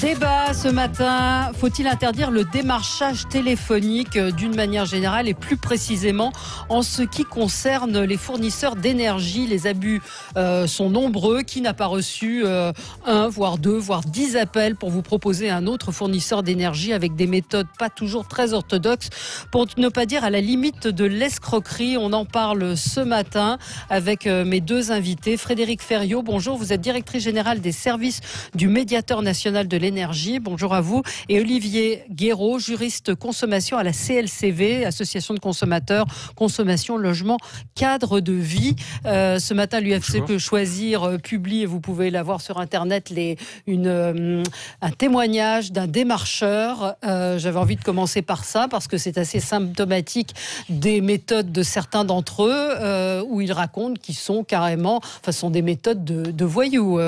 Débat ce matin, faut-il interdire le démarchage téléphonique d'une manière générale et plus précisément en ce qui concerne les fournisseurs d'énergie? Les abus sont nombreux. Qui n'a pas reçu un, voire deux, voire 10 appels pour vous proposer un autre fournisseur d'énergie avec des méthodes pas toujours très orthodoxes, pour ne pas dire à la limite de l'escroquerie? On en parle ce matin avec mes deux invités. Frédéric Ferriot, bonjour, vous êtes directrice générale des services du médiateur national de l'énergie. Bonjour à vous. Et Olivier Guéraud, juriste consommation à la CLCV, Association de consommateurs, consommation, logement, cadre de vie. Ce matin, l'UFC peut choisir publie, et vous pouvez l'avoir sur Internet, un témoignage d'un démarcheur. J'avais envie de commencer par ça parce que c'est assez symptomatique des méthodes de certains d'entre eux où ils racontent qu'ils sont carrément, sont des méthodes de voyous.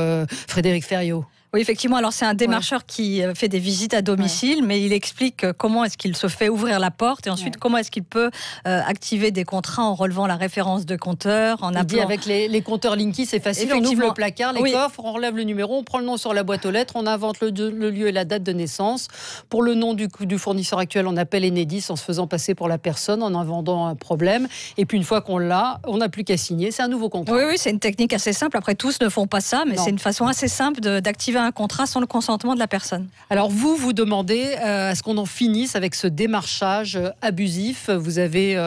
Frédéric Ferriot. Oui, effectivement. Alors, c'est un démarcheur qui fait des visites à domicile, mais il explique comment est-ce qu'il se fait ouvrir la porte et ensuite comment est-ce qu'il peut activer des contrats en relevant la référence de compteur, en appelant. Dit avec les compteurs Linky, c'est facile. On ouvre le placard, les coffres, on relève le numéro, on prend le nom sur la boîte aux lettres, on invente le lieu et la date de naissance. Pour le nom du fournisseur actuel, on appelle Enedis en se faisant passer pour la personne, en inventant un problème. Et puis, une fois qu'on l'a, on n'a plus qu'à signer. C'est un nouveau contrat. Oui, c'est une technique assez simple. Après, tous ne font pas ça, mais c'est une façon assez simple d'activer un contrat sans le consentement de la personne. Alors vous demandez à ce qu'on en finisse avec ce démarchage abusif. Vous avez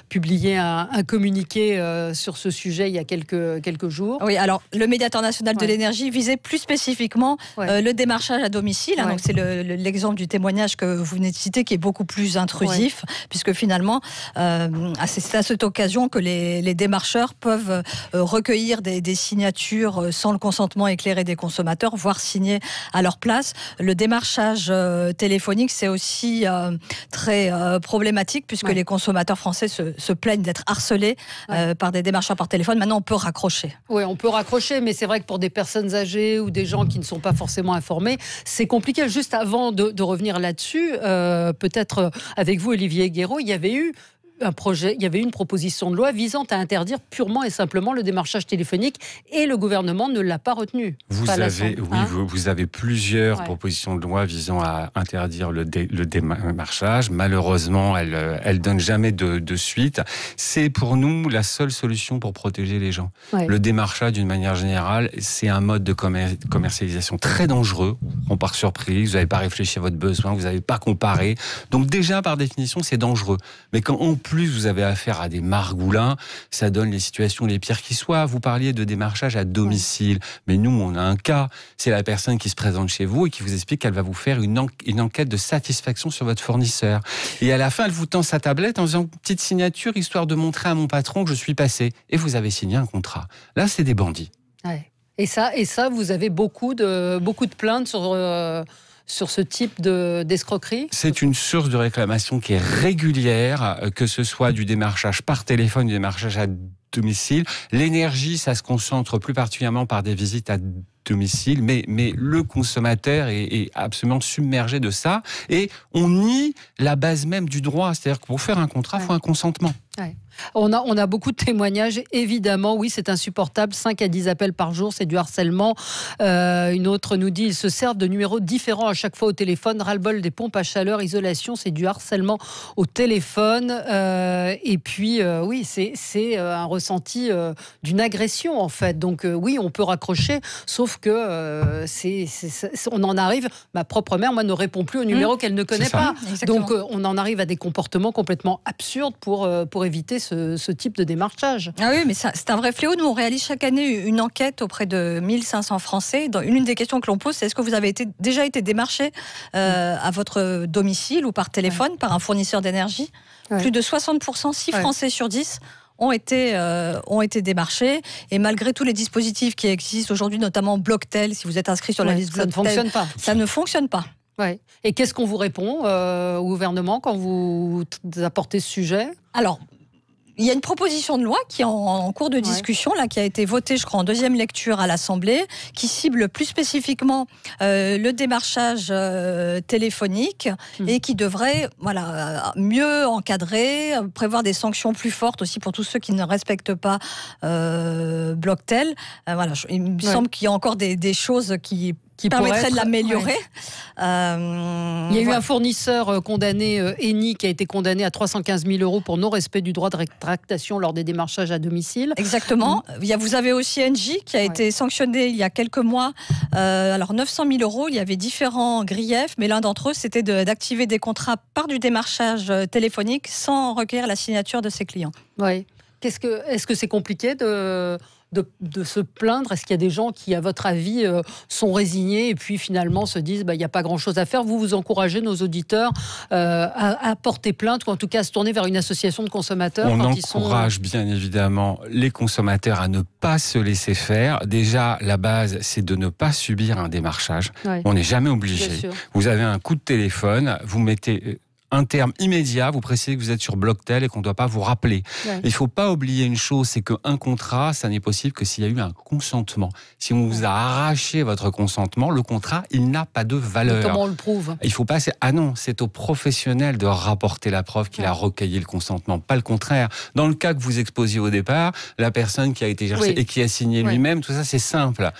publié un communiqué sur ce sujet il y a quelques jours. Oui, alors le médiateur national de l'énergie visait plus spécifiquement le démarchage à domicile. Donc c'est l'exemple du témoignage que vous venez de citer qui est beaucoup plus intrusif, puisque finalement c'est à cette occasion que les démarcheurs peuvent recueillir des signatures sans le consentement éclairé des consommateurs, voire signer à leur place. Le démarchage téléphonique, c'est aussi très problématique puisque les consommateurs français se plaignent d'être harcelés par des démarcheurs par téléphone. Maintenant, on peut raccrocher. Oui, on peut raccrocher, mais c'est vrai que pour des personnes âgées ou des gens qui ne sont pas forcément informés, c'est compliqué. Juste avant de revenir là-dessus, peut-être avec vous, Olivier Guéraud, il y avait eu une proposition de loi visant à interdire purement et simplement le démarchage téléphonique et le gouvernement ne l'a pas retenu. Vous avez plusieurs propositions de loi visant à interdire le démarchage. Malheureusement, elles ne donnent jamais de suite. C'est pour nous la seule solution pour protéger les gens. Le démarchage, d'une manière générale, c'est un mode de commercialisation très dangereux. On part surprise, vous n'avez pas réfléchi à votre besoin, vous n'avez pas comparé. Donc déjà, par définition, c'est dangereux. Mais quand plus vous avez affaire à des margoulins, ça donne les situations les pires qui soient. Vous parliez de démarchage à domicile, mais nous, on a un cas. C'est la personne qui se présente chez vous et qui vous explique qu'elle va vous faire une enquête de satisfaction sur votre fournisseur. Et à la fin, elle vous tend sa tablette en faisant une petite signature, histoire de montrer à mon patron que je suis passé. Et vous avez signé un contrat. Là, c'est des bandits. Ouais. Et ça, vous avez beaucoup de plaintes sur ce type d'escroquerie? C'est une source de réclamation qui est régulière, que ce soit du démarchage par téléphone, du démarchage à domicile. L'énergie, ça se concentre plus particulièrement par des visites à domicile, mais le consommateur est absolument submergé de ça. Et on nie la base même du droit. C'est-à-dire que pour faire un contrat, il faut un consentement. On a beaucoup de témoignages, évidemment, oui, c'est insupportable, 5 à 10 appels par jour, c'est du harcèlement. Une autre nous dit, ils se servent de numéros différents à chaque fois au téléphone, ras-le-bol des pompes à chaleur, isolation, c'est du harcèlement au téléphone. Et puis, oui, c'est un ressenti d'une agression, en fait. Donc, oui, on peut raccrocher, sauf que on en arrive, ma propre mère, moi, ne répond plus au numéro qu'elle ne connaît pas. Exactement. Donc, on en arrive à des comportements complètement absurdes pour éviter ce type de démarchage. Ah oui, mais c'est un vrai fléau. Nous, on réalise chaque année une enquête auprès de 1500 Français. Une des questions que l'on pose, c'est est-ce que vous avez déjà été démarché à votre domicile ou par téléphone par un fournisseur d'énergie? Plus de 60%, 6 Français sur 10 ont été démarchés. Et malgré tous les dispositifs qui existent aujourd'hui, notamment Blocktel, si vous êtes inscrit sur la liste Blocktel, ça ne fonctionne pas. Ça ne fonctionne pas. Ouais. Et qu'est-ce qu'on vous répond au gouvernement quand vous apportez ce sujet? Alors, il y a une proposition de loi qui est en cours de discussion, là, qui a été votée, je crois, en deuxième lecture à l'Assemblée, qui cible plus spécifiquement le démarchage téléphonique et qui devrait mieux encadrer, prévoir des sanctions plus fortes aussi pour tous ceux qui ne respectent pas Blocktel. Il me semble qu'il y a encore des choses qui qui permettrait de l'améliorer. Il y a eu un fournisseur condamné, Eni, qui a été condamné à 315 000 € pour non-respect du droit de rétractation lors des démarchages à domicile. Exactement. Vous avez aussi Engie qui a été sanctionné il y a quelques mois. Alors 900 000 €, il y avait différents griefs, mais l'un d'entre eux, c'était d'activer des contrats par du démarchage téléphonique sans recueillir la signature de ses clients. Oui. Est-ce que c'est compliqué de se plaindre? Est-ce qu'il y a des gens qui, à votre avis, sont résignés et puis finalement se disent il n'y a pas grand-chose à faire? Vous encouragez nos auditeurs à porter plainte ou en tout cas à se tourner vers une association de consommateurs? On encourage bien évidemment les consommateurs à ne pas se laisser faire. Déjà, la base, c'est de ne pas subir un démarchage. Ouais. On n'est jamais obligé. Vous avez un coup de téléphone, vous mettez un terme immédiat, vous précisez que vous êtes sur Blocktel et qu'on ne doit pas vous rappeler. Ouais. Il ne faut pas oublier une chose, c'est qu'un contrat, ça n'est possible que s'il y a eu un consentement. Si on vous a arraché votre consentement, le contrat, il n'a pas de valeur. Mais comment on le prouve? Il faut pas... Ah non, c'est au professionnel de rapporter la preuve qu'il a recueilli le consentement, pas le contraire. Dans le cas que vous exposiez au départ, la personne qui a été versée et qui a signé lui-même, tout ça, c'est simple.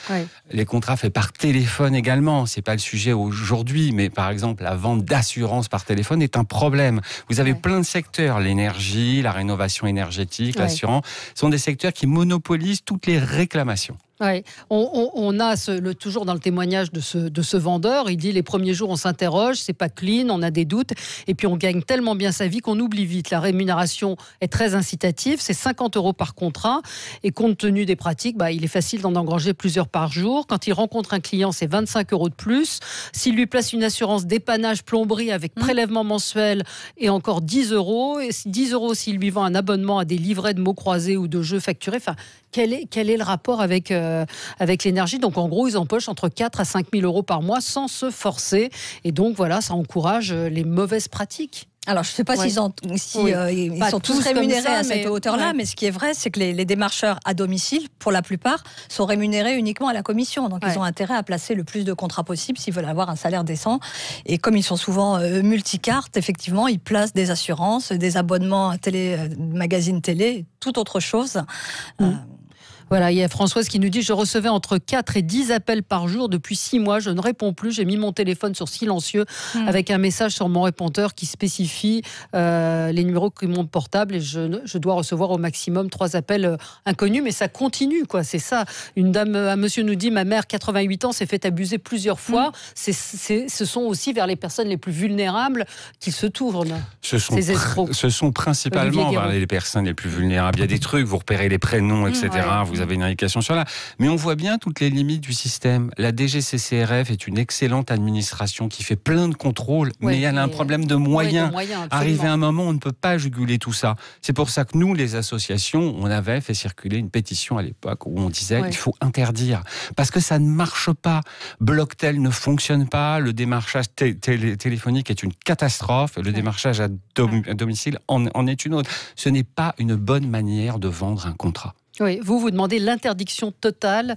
Les contrats faits par téléphone également, c'est pas le sujet aujourd'hui, mais par exemple, la vente d'assurance par téléphone est un problème. Vous avez plein de secteurs, l'énergie, la rénovation énergétique, l'assurance, sont des secteurs qui monopolisent toutes les réclamations. Ouais. On a toujours dans le témoignage de ce vendeur, il dit les premiers jours on s'interroge, c'est pas clean, on a des doutes, et puis on gagne tellement bien sa vie qu'on oublie vite. La rémunération est très incitative, c'est 50 € par contrat, et compte tenu des pratiques, il est facile d'en engranger plusieurs par jour. Quand il rencontre un client, c'est 25 € de plus. S'il lui place une assurance dépannage plomberie avec prélèvement mensuel et encore 10 €, et 10 € s'il lui vend un abonnement à des livrets de mots croisés ou de jeux facturés, quel est le rapport avec l'énergie? Donc en gros, ils empochent entre 4 à 5 000 € par mois sans se forcer. Et donc voilà, ça encourage les mauvaises pratiques. Alors, je ne sais pas s'ils sont tous rémunérés à cette hauteur-là, mais ce qui est vrai, c'est que les démarcheurs à domicile, pour la plupart, sont rémunérés uniquement à la commission. Donc, ils ont intérêt à placer le plus de contrats possible s'ils veulent avoir un salaire décent. Et comme ils sont souvent multicartes, effectivement, ils placent des assurances, des abonnements à magazines télé, toute autre chose. Voilà, il y a Françoise qui nous dit « Je recevais entre 4 et 10 appels par jour depuis 6 mois. Je ne réponds plus. J'ai mis mon téléphone sur silencieux avec un message sur mon répondeur qui spécifie les numéros de mon portable et je dois recevoir au maximum 3 appels inconnus. » Mais ça continue, quoi. C'est ça. Un monsieur nous dit « Ma mère, 88 ans, s'est fait abuser plusieurs fois. » Ce sont aussi vers les personnes les plus vulnérables qu'ils se tournent. Ce sont principalement vers les personnes les plus vulnérables. Il y a des trucs, vous repérez les prénoms, etc. Vous avez une indication sur là. Mais on voit bien toutes les limites du système. La DGCCRF est une excellente administration qui fait plein de contrôles, mais elle a un problème de moyens. Arrivé à un moment, on ne peut pas juguler tout ça. C'est pour ça que nous, les associations, on avait fait circuler une pétition à l'époque où on disait il faut interdire. Parce que ça ne marche pas. Blocktel ne fonctionne pas. Le démarchage téléphonique est une catastrophe. Le démarchage à domicile en est une autre. Ce n'est pas une bonne manière de vendre un contrat. Oui, vous demandez l'interdiction totale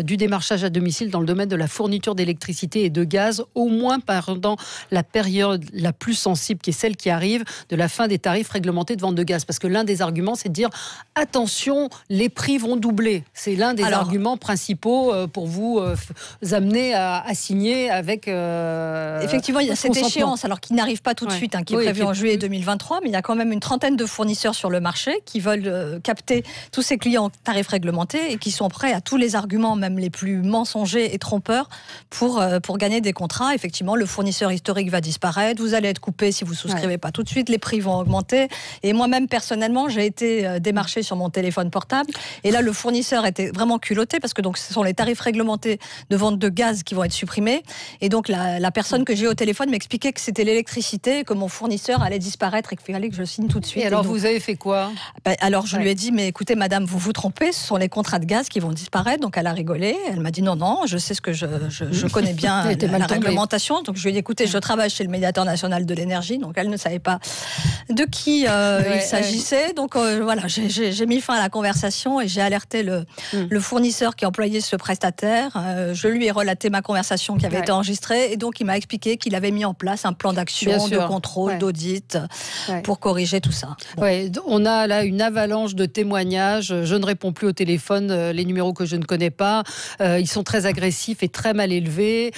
du démarchage à domicile dans le domaine de la fourniture d'électricité et de gaz, au moins pendant la période la plus sensible, qui est celle qui arrive de la fin des tarifs réglementés de vente de gaz. Parce que l'un des arguments, c'est de dire attention, les prix vont doubler. C'est l'un des arguments principaux pour vous amener à signer avec. Effectivement, il y a cette échéance, alors qui n'arrive pas tout de suite, qui est prévue en juillet 2023, mais il y a quand même une trentaine de fournisseurs sur le marché qui veulent capter tous ces clients en tarifs réglementés et qui sont prêts à tous les arguments, même les plus mensongers et trompeurs, pour gagner des contrats. Effectivement, le fournisseur historique va disparaître, vous allez être coupé si vous ne souscrivez pas tout de suite, les prix vont augmenter. Et moi-même, personnellement, j'ai été démarchée sur mon téléphone portable. Et là, le fournisseur était vraiment culotté parce que donc, ce sont les tarifs réglementés de vente de gaz qui vont être supprimés. Et donc, la personne que j'ai au téléphone m'expliquait que c'était l'électricité, que mon fournisseur allait disparaître et qu'il fallait que je signe tout de suite. Et alors, vous avez fait quoi? Alors, je lui ai dit, mais écoutez, madame, vous vous trompez, ce sont les contrats de gaz qui vont disparaître. Donc elle a rigolé, elle m'a dit non, je sais ce que je connais bien la réglementation. Donc je lui ai dit écoutez, je travaille chez le médiateur national de l'énergie, donc elle ne savait pas de qui il s'agissait. Donc voilà, j'ai mis fin à la conversation et j'ai alerté le fournisseur qui employait ce prestataire. Je lui ai relaté ma conversation qui avait été enregistrée et donc il m'a expliqué qu'il avait mis en place un plan d'action, de contrôle, d'audit pour corriger tout ça. On a là une avalanche de témoignages. je ne réponds plus au téléphone, les numéros que je ne connais pas. Ils sont très agressifs et très mal élevés.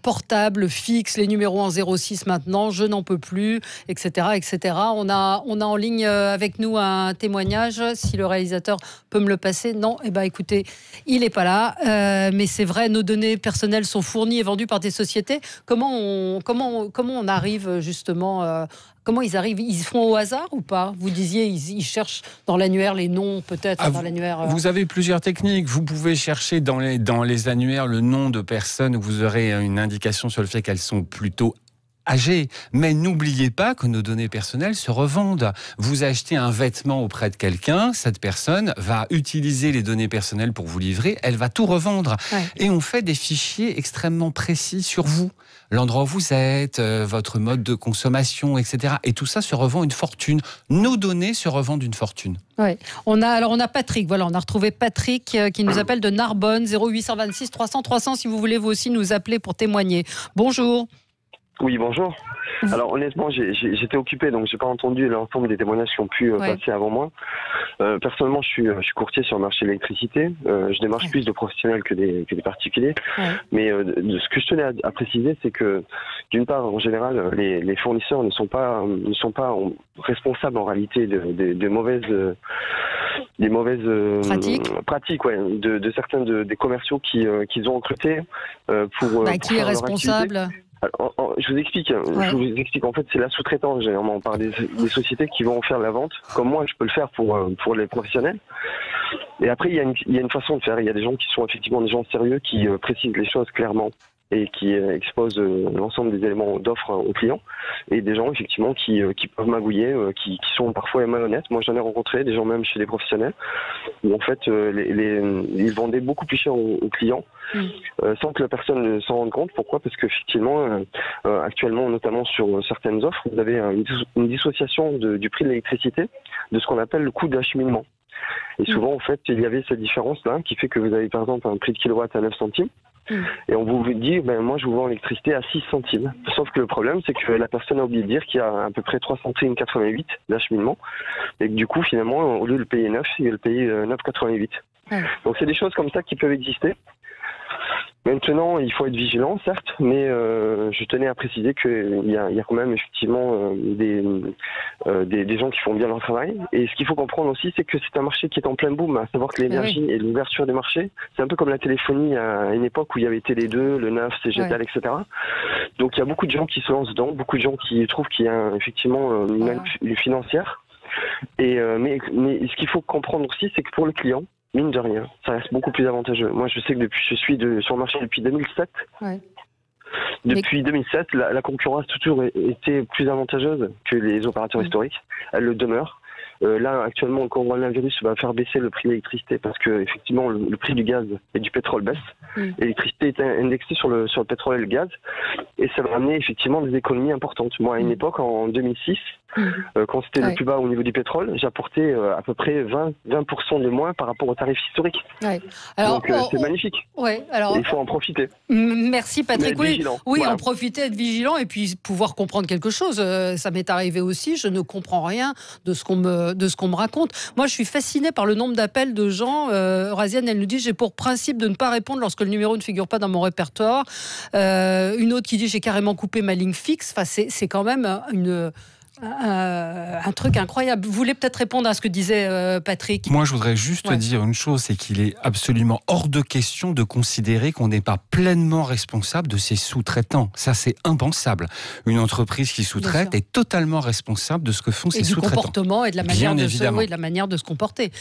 Portable, fixe, les numéros en 06 maintenant, je n'en peux plus, etc., etc. On a en ligne avec nous un témoignage. Si le réalisateur peut me le passer. Non, écoutez, il n'est pas là. Mais c'est vrai, nos données personnelles sont fournies et vendues par des sociétés. Comment on arrive justement comment ils arrivent? Ils font au hasard ou pas? Vous disiez, ils cherchent dans l'annuaire les noms, peut-être, dans l'annuaire. Vous avez plusieurs techniques. Vous pouvez chercher dans les annuaires le nom de personnes où vous aurez une indication sur le fait qu'elles sont plutôt âgées. Mais n'oubliez pas que nos données personnelles se revendent. Vous achetez un vêtement auprès de quelqu'un, cette personne va utiliser les données personnelles pour vous livrer, elle va tout revendre. Ouais. Et on fait des fichiers extrêmement précis sur vous. L'endroit où vous êtes, votre mode de consommation, etc. Et tout ça se revend une fortune. Nos données se revendent une fortune. Ouais. On a Patrick. Voilà, on a retrouvé Patrick qui nous appelle de Narbonne, 0826 300 300. Si vous voulez vous aussi nous appeler pour témoigner. Bonjour. Oui, bonjour. Alors honnêtement, j'étais occupé, donc j'ai pas entendu l'ensemble des témoignages qui ont pu passer avant moi. Personnellement, je suis courtier sur le marché de l'électricité. Je démarche plus de professionnels que des particuliers. Mais ce que je tenais à préciser, c'est que d'une part, en général, les fournisseurs ne sont pas responsables en réalité des mauvaises pratiques de certains des commerciaux qu'ils ont recrutés pour. Qui est responsable? Alors, je vous explique. En fait, c'est la sous-traitance. Généralement, on parle des sociétés qui vont faire la vente, comme moi, je peux le faire pour les professionnels. Et après, il y a une façon de faire. Il y a des gens qui sont effectivement des gens sérieux qui précisent les choses clairement et qui exposent l'ensemble des éléments d'offre aux clients, et des gens effectivement qui peuvent magouiller, qui sont parfois malhonnêtes. Moi, j'en ai rencontré des gens même chez des professionnels où en fait ils vendaient beaucoup plus cher aux clients sans que la personne ne s'en rende compte. Pourquoi? Parce qu'effectivement actuellement, notamment sur certaines offres, vous avez une dissociation du prix de l'électricité de ce qu'on appelle le coût d'acheminement. Et souvent en fait il y avait cette différence là qui fait que vous avez par exemple un prix de kilowatt à 9 centimes. Et on vous dit, moi je vous vends l'électricité à 6 centimes. Sauf que le problème, c'est que la personne a oublié de dire qu'il y a à peu près 3 centimes 88 d'acheminement. Et que du coup, finalement, au lieu de le payer 9, il va le payer 9,88. Donc c'est des choses comme ça qui peuvent exister. Maintenant, il faut être vigilant, certes, mais je tenais à préciser qu'il y a quand même effectivement des gens qui font bien leur travail. Et ce qu'il faut comprendre aussi, c'est que c'est un marché qui est en plein boom, à savoir que l'énergie et l'ouverture des marchés, c'est un peu comme la téléphonie à une époque où il y avait Télé2, le 9, CGTEL, etc. Donc il y a beaucoup de gens qui se lancent dedans, beaucoup de gens qui trouvent qu'il y a effectivement une financière. Et mais ce qu'il faut comprendre aussi, c'est que pour le client, mine de rien, ça reste beaucoup plus avantageux. Moi, je sais que je suis sur le marché depuis 2007. Depuis 2007, la concurrence a toujours été plus avantageuse que les opérateurs historiques. Elle le demeure. Là, actuellement, le coronavirus va faire baisser le prix de l'électricité parce que effectivement, le prix du gaz et du pétrole baisse. L'électricité est indexée sur le pétrole et le gaz, et ça va amener effectivement des économies importantes. Moi, à une époque, en 2006, quand c'était le plus bas au niveau du pétrole, j'apportais à peu près 20% de moins par rapport au tarif historique. Alors, donc c'est magnifique. Il faut en profiter. Merci Patrick. En profiter, être vigilant et puis pouvoir comprendre quelque chose. Ça m'est arrivé aussi. Je ne comprends rien de ce qu'on me raconte. Moi, je suis fascinée par le nombre d'appels de gens. Raziane, elle nous dit, j'ai pour principe de ne pas répondre lorsque le numéro ne figure pas dans mon répertoire. Une autre qui dit, j'ai carrément coupé ma ligne fixe. Enfin, c'est quand même un truc incroyable. Vous voulez peut-être répondre à ce que disait Patrick? Moi, je voudrais juste dire une chose, c'est qu'il est absolument hors de question de considérer qu'on n'est pas pleinement responsable de ses sous-traitants. Ça, c'est impensable. Une entreprise qui sous-traite est totalement responsable de ce que font ses sous-traitants. Et du comportement et de la manière de la manière de se comporter.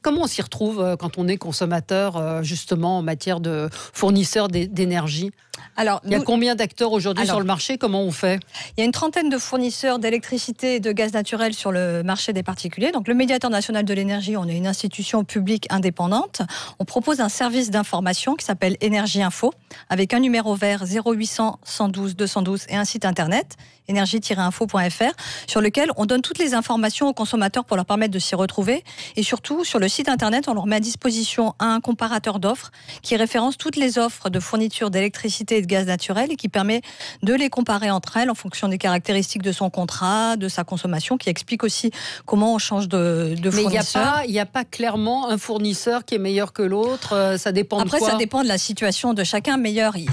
Comment on s'y retrouve quand on est consommateur, justement, en matière de fournisseur d'énergie? Alors, il y a combien d'acteurs aujourd'hui sur le marché? Comment on fait? Il y a une trentaine de fournisseurs d'électricité et de gaz naturel sur le marché des particuliers. Donc, le Médiateur national de l'énergie, on est une institution publique indépendante. On propose un service d'information qui s'appelle Énergie Info, avec un numéro vert 0800 112 212 et un site internet énergie-info.fr, sur lequel on donne toutes les informations aux consommateurs pour leur permettre de s'y retrouver. Et surtout, sur le site internet, on leur met à disposition un comparateur d'offres qui référence toutes les offres de fourniture d'électricité et de gaz naturel et qui permet de les comparer entre elles en fonction des caractéristiques de son contrat, constat de sa consommation qui explique aussi comment on change de fournisseur. Mais il n'y a pas clairement un fournisseur qui est meilleur que l'autre, ça dépend de quoi ? Après, ça dépend de la situation de chacun.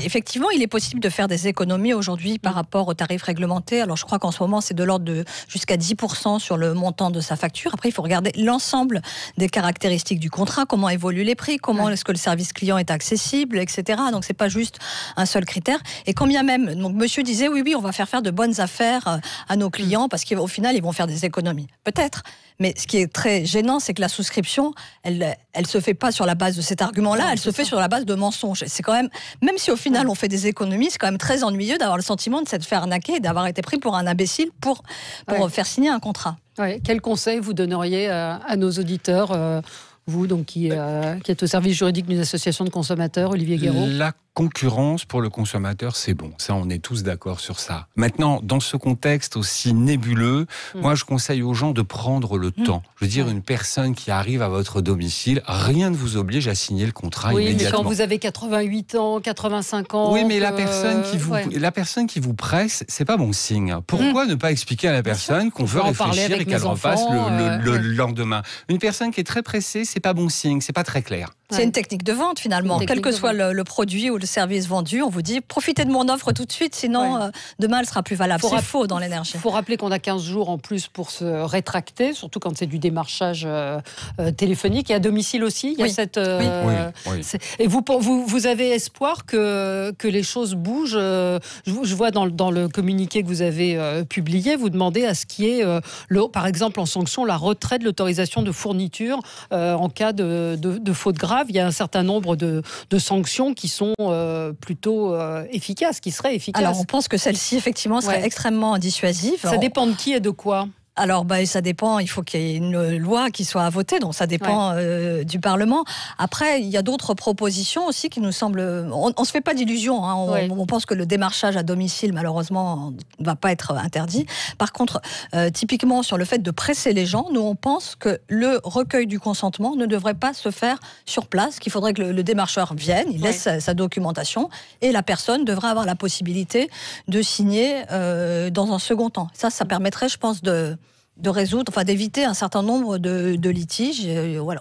Effectivement, il est possible de faire des économies aujourd'hui par rapport aux tarifs réglementés. Alors, je crois qu'en ce moment, c'est de l'ordre de jusqu'à 10% sur le montant de sa facture. Après, il faut regarder l'ensemble des caractéristiques du contrat, comment évoluent les prix, comment est-ce que le service client est accessible, etc. Donc, c'est pas juste un seul critère. Et quand bien même, donc, monsieur disait, oui, on va faire de bonnes affaires à nos clients parce qu'au final, ils vont faire des économies. Peut-être. Mais ce qui est très gênant, c'est que la souscription, elle se fait pas sur la base de cet argument-là, elle se fait sur la base de mensonges. C'est quand même si au final on fait des économies, c'est quand même très ennuyeux d'avoir le sentiment de s'être fait arnaquer et d'avoir été pris pour un imbécile pour faire signer un contrat. Ouais. Quel conseil vous donneriez à nos auditeurs, vous donc qui êtes au service juridique d'une association de consommateurs, Olivier Guéraud ? La concurrence pour le consommateur, c'est bon. Ça, on est tous d'accord sur ça. Maintenant, dans ce contexte aussi nébuleux, moi, je conseille aux gens de prendre le temps. Je veux dire, une personne qui arrive à votre domicile, rien ne vous oblige à signer le contrat immédiatement. Oui, mais quand vous avez 88 ans, 85 ans... Oui, mais la personne qui vous presse, c'est pas bon signe. Pourquoi ne pas expliquer à la personne qu'on veut réfléchir et qu'elle repasse le lendemain ? Une personne qui est très pressée, c'est pas bon signe, c'est pas très clair. C'est une technique de vente finalement. Quel que soit le produit ou le service vendu, on vous dit profitez de mon offre tout de suite, sinon demain elle sera plus valable. C'est faux dans l'énergie. Il faut rappeler qu'on a 15 jours en plus pour se rétracter, surtout quand c'est du démarchage téléphonique et à domicile aussi. Il y a cette. Et vous avez espoir que les choses bougent. Je vois dans le communiqué que vous avez publié, vous demandez à ce qu'il y ait, par exemple en sanction, la retrait de l'autorisation de fourniture en cas de faute grave. Il y a un certain nombre de sanctions qui sont plutôt efficaces, qui seraient efficaces. Alors, on pense que celle-ci, effectivement, serait extrêmement dissuasive. Ça dépend de qui et de quoi ? Alors, ça dépend. Il faut qu'il y ait une loi qui soit votée, donc ça dépend du Parlement. Après, il y a d'autres propositions aussi qui nous semblent. On se fait pas d'illusions. Hein. On pense que le démarchage à domicile, malheureusement, ne va pas être interdit. Par contre, typiquement sur le fait de presser les gens, nous on pense que le recueil du consentement ne devrait pas se faire sur place. Qu'il faudrait que le démarcheur vienne, il laisse sa documentation, et la personne devrait avoir la possibilité de signer dans un second temps. Ça permettrait, je pense, de résoudre, d'éviter un certain nombre de litiges.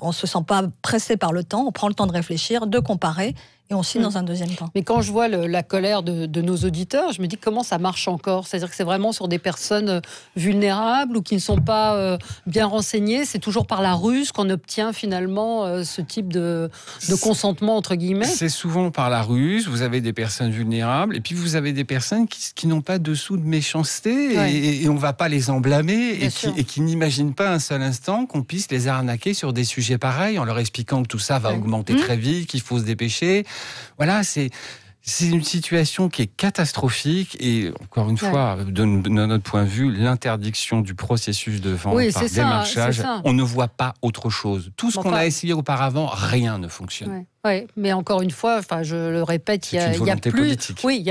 On ne se sent pas pressé par le temps, on prend le temps de réfléchir, de comparer, et on signe dans un deuxième temps. Mais quand je vois la colère de nos auditeurs, je me dis comment ça marche encore ? C'est-à-dire que c'est vraiment sur des personnes vulnérables ou qui ne sont pas bien renseignées. C'est toujours par la ruse qu'on obtient finalement ce type de consentement, entre guillemets. C'est souvent par la ruse. Vous avez des personnes vulnérables et puis vous avez des personnes qui n'ont pas dessous de méchanceté et on ne va pas les en blâmer et qui n'imaginent pas un seul instant qu'on puisse les arnaquer sur des sujets pareils en leur expliquant que tout ça va augmenter très vite, qu'il faut se dépêcher. Voilà, c'est une situation qui est catastrophique et encore une fois, de notre point de vue, l'interdiction du processus de vente par démarchage, on ne voit pas autre chose. Tout ce qu'on a essayé auparavant, rien ne fonctionne. Oui, mais encore une fois, je le répète, il y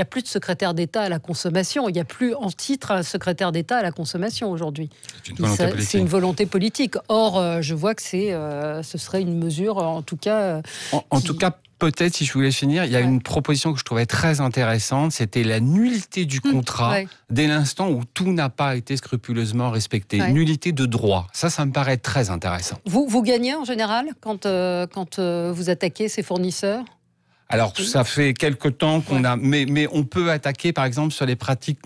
a plus de secrétaire d'État à la consommation. Il n'y a plus en titre un secrétaire d'État à la consommation aujourd'hui. C'est une volonté politique. Or, je vois que ce serait une mesure, en tout cas... En tout cas, peut-être, si je voulais finir, il y a une proposition que je trouvais très intéressante, c'était la nullité du contrat dès l'instant où tout n'a pas été scrupuleusement respecté. Nullité de droit. Ça me paraît très intéressant. Vous gagnez en général quand vous attaquez ces fournisseurs ? Alors, ça fait quelque temps qu'on a... Mais on peut attaquer, par exemple, sur les pratiques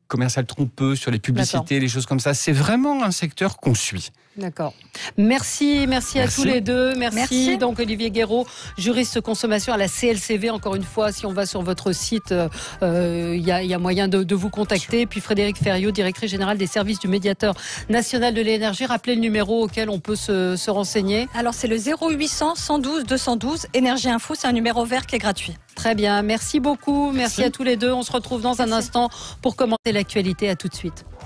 commerciales trompeuses, sur les publicités, les choses comme ça. C'est vraiment un secteur qu'on suit. D'accord. Merci à tous les deux. Merci. Donc Olivier Guéraud, juriste consommation à la CLCV. Encore une fois, si on va sur votre site, il y a moyen de vous contacter. Puis Frédéric Ferriot, directrice générale des services du médiateur national de l'énergie. Rappelez le numéro auquel on peut se renseigner. Alors c'est le 0800 112 212. Énergie Info, c'est un numéro vert qui est gratuit. Très bien. Merci beaucoup. Merci à tous les deux. On se retrouve dans un instant pour commenter l'actualité. À tout de suite.